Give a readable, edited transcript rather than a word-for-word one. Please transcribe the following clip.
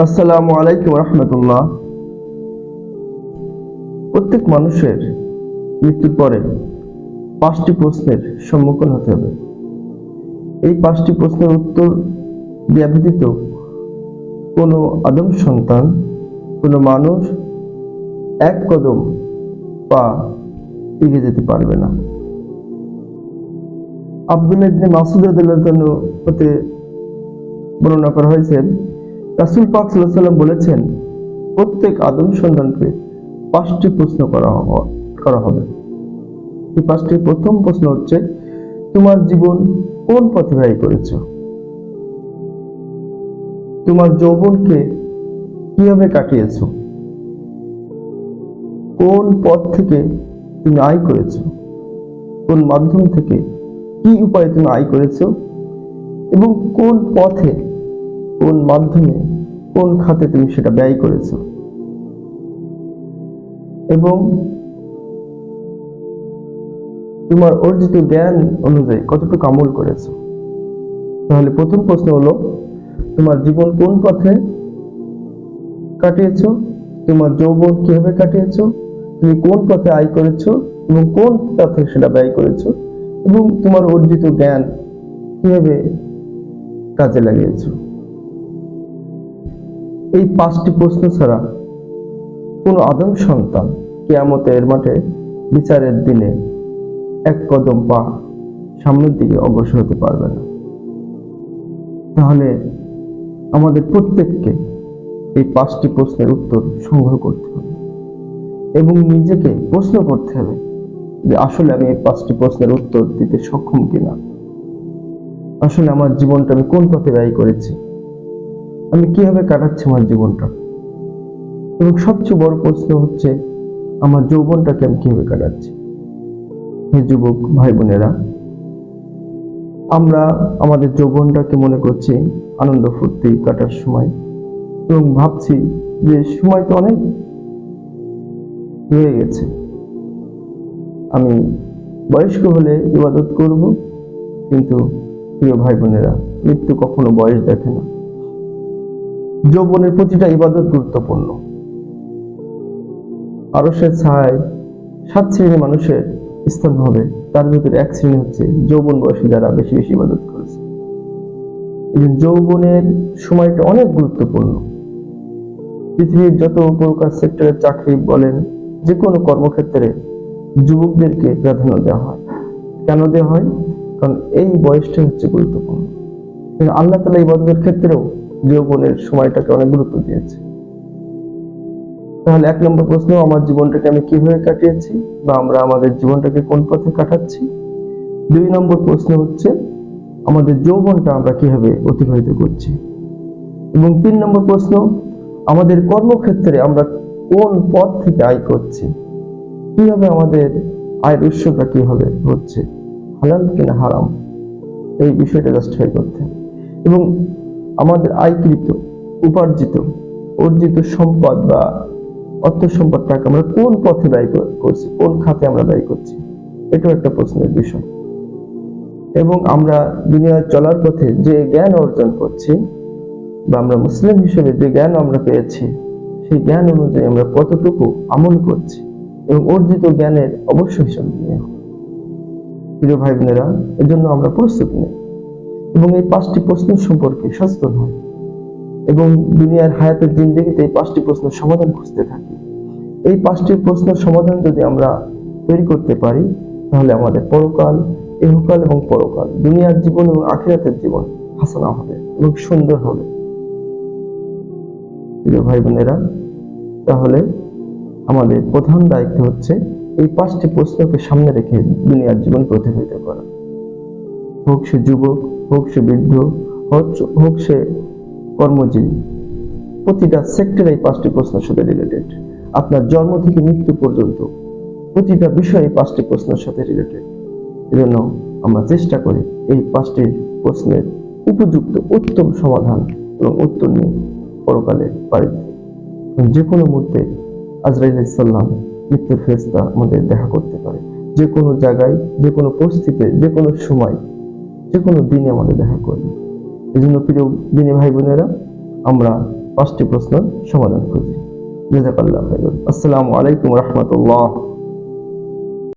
আসসালামু আলাইকুম রহমতুল্লাহ। প্রত্যেক মানুষের মৃত্যুর পরে 5টি প্রশ্নের সম্মুখীন হতে হবে। এই 5টি প্রশ্নের উত্তর দেওয়া ব্যতীত কোনো আদম সন্তান, কোনো মানুষ এক কদম পা এগিয়ে যেতে পারবে না। আব্দুল্লাহ ইবনে মাসউদ রাদিয়াল্লাহু আনহু হতে বর্ণনা করা হয়েছে, রাসূল পাক সাল্লাল্লাহু আলাইহি ওয়াসাল্লাম বলেছেন, প্রত্যেক আদম সন্তানকে 5টি প্রশ্ন করা হবে। এই 5টি প্রথম প্রশ্ন হচ্ছে, তোমার জীবন কোন পথে ব্যয় করেছ? তোমার যৌবনকে কিভাবে কাটিয়েছ? কোন পথ থেকে তুমি আয় করেছ? কোন মাধ্যম থেকে, কি উপায়ে তুমি আয় করেছ? এবং কোন পথে, কোন মাধ্যমে, কোন খাতে তুমি সেটা ব্যয় করেছ? এবং তোমার অর্জিত জ্ঞান অনুযায়ী কতটুকু আমল করেছো? তাহলে প্রথম প্রশ্ন হলো, তোমার জীবন কোন পথে কাটিয়েছো? তোমার যৌবন কিভাবে কাটিয়েছো? তুমি কোন পথে আয় করেছো এবং কোন পথে সেটা ব্যয় করেছো? এবং তোমার অর্জিত জ্ঞান কিভাবে কাজে লাগিয়েছো? এই 5টি প্রশ্ন ছাড়া কোনো আদম সন্তান কিয়ামতের মাঠে বিচারের দিনে এক কদম পা সামনের দিকে অগ্রসর হতে পারবে না। তাহলে আমাদের প্রত্যেককে এই 5টি প্রশ্নের উত্তর সংগ্রহ করতে হবে এবং নিজেকে প্রশ্ন করতে হবে যে আসলে আমি এই 5টি প্রশ্নের উত্তর দিতে সক্ষম কিনা। আসলে আমার জীবনটা আমি কোন পথে ব্যয় করেছি, আমি কিভাবে কাটাচ্ছি আমার জীবনটা, এবং সবচেয়ে বড় প্রশ্ন হচ্ছে আমার যৌবনটাকে আমি কিভাবে কাটাচ্ছি। হে যুবক ভাই বোনেরা, আমরা আমাদের যৌবনটাকে মনে করছি আনন্দ ফুর্তি কাটার সময় এবং ভাবছি যে সময় তো অনেক হয়ে গেছে, আমি বয়স্ক হলে ইবাদত করব। কিন্তু প্রিয় ভাই বোনেরা, মৃত্যু কখনো বয়স দেখে না। যৌবনের প্রতিটা ইবাদত গুরুত্বপূর্ণ। আরশের ছায়ায় 7 শ্রেণীর মানুষের স্থান হবে, তার ভিতরে এক শ্রেণী হচ্ছে যৌবন বয়সী যারা বেশি বেশি ইবাদত করেছে। এই যৌবনের সময়টা অনেক গুরুত্বপূর্ণ। পৃথিবীর যত প্রকার সেক্টরের চাকরি বলেন, যে কোনো কর্মক্ষেত্রে যুবকদেরকে প্রাধান্য দেওয়া হয়। কেন দেওয়া হয়? কারণ এই বয়সটা হচ্ছে গুরুত্বপূর্ণ। কিন্তু আল্লাহ তাআলা ইবাদতের ক্ষেত্রেও যৌবনের সময়টাকে অনেক গুরুত্ব দিয়েছে। তাহলে 1 নম্বর প্রশ্ন, আমার জীবনটাকে আমি কিভাবে কাটিয়েছি বা আমরা আমাদের জীবনটাকে কোন পথে কাটাচ্ছি। 2 নম্বর প্রশ্ন হচ্ছে, আমাদের যৌবনটা আমরা কিভাবে অতিবাহিত করছি। এবং 3 নম্বর প্রশ্ন, আমাদের কর্মক্ষেত্রে আমরা কোন পথ থেকে আয় করছি, কিভাবে আমাদের আয়ের উৎসটা কিভাবে হচ্ছে, হালাল কিনা হারাম, এই বিষয়টা জাস্টিফাই করতে হবে। এবং আমাদের আয়কৃত, উপার্জিত, অর্জিত সম্পদ বা অর্থ সম্পদটাকে আমরা কোন পথে ব্যয় করছি, কোন খাতে আমরা ব্যয় করছি, এটাও একটা প্রশ্নের বিষয়। এবং আমরা দুনিয়ায় চলার পথে যে জ্ঞান অর্জন করছি বা আমরা মুসলিম হিসেবে যে জ্ঞান আমরা পেয়েছি, সেই জ্ঞান অনুযায়ী আমরা কতটুকু আমল করছি এবং অর্জিত জ্ঞানের অবশ্যই হিসাব নিয়ে হবে। প্রিয় ভাই বোনেরা, এর জন্য আমরা প্রস্তুত নেই এবং এই 5টি প্রশ্ন সম্পর্কে সচেতন হই এবং দুনিয়ার হায়াতের জিন্দেগিতে এই 5টি প্রশ্নের সমাধান খুঁজতে থাকি। এই 5টি প্রশ্নের সমাধান যদি আমরা তৈরি করতে পারি, তাহলে আমাদের পরকাল, ইহকাল এবং পরকাল, দুনিয়ার জীবন এবং আখিরাতের জীবন হাসানা হবে এবং সুন্দর হবে। প্রিয় ভাই বোনেরা, তাহলে আমাদের প্রধান দায়িত্ব হচ্ছে এই 5টি প্রশ্নকে সামনে রেখে দুনিয়ার জীবনকে অতিবাহিত করা। হোক সে যুবক, হোক সে বৃদ্ধ, হোক সে কর্মজীবী, প্রতিটা সেক্টরে এই 5টি প্রশ্নের সাথে রিলেটেড। আপনার জন্ম থেকে মৃত্যু পর্যন্ত প্রতিটা বিষয়ে 5টি প্রশ্নের সাথে রিলেটেড। এজন্য আমরা চেষ্টা করি এই 5টি প্রশ্নের উপযুক্ত উত্তম সমাধান এবং উত্তর নিয়ে পরকালে পারি। যে কোনো মুহূর্তে আজরাইল আলাইহিস সালাম, মৃত্যুর ফেরেশতা আমাদের দেখা করতে পারে। যে কোনো জায়গায়, যে কোনো পরিস্থিতিতে, যে কোনো সময়, যে কোনো দিনে আমাদের দেখা করবে। এই জন্য প্রিয় দিনী ভাই বোনেরা, আমরা 5টি প্রশ্নের সমাধান খুঁজি। জাযাকাল্লাহু খাইরান। আসসালামু আলাইকুম ওয়া রাহমাতুল্লাহ।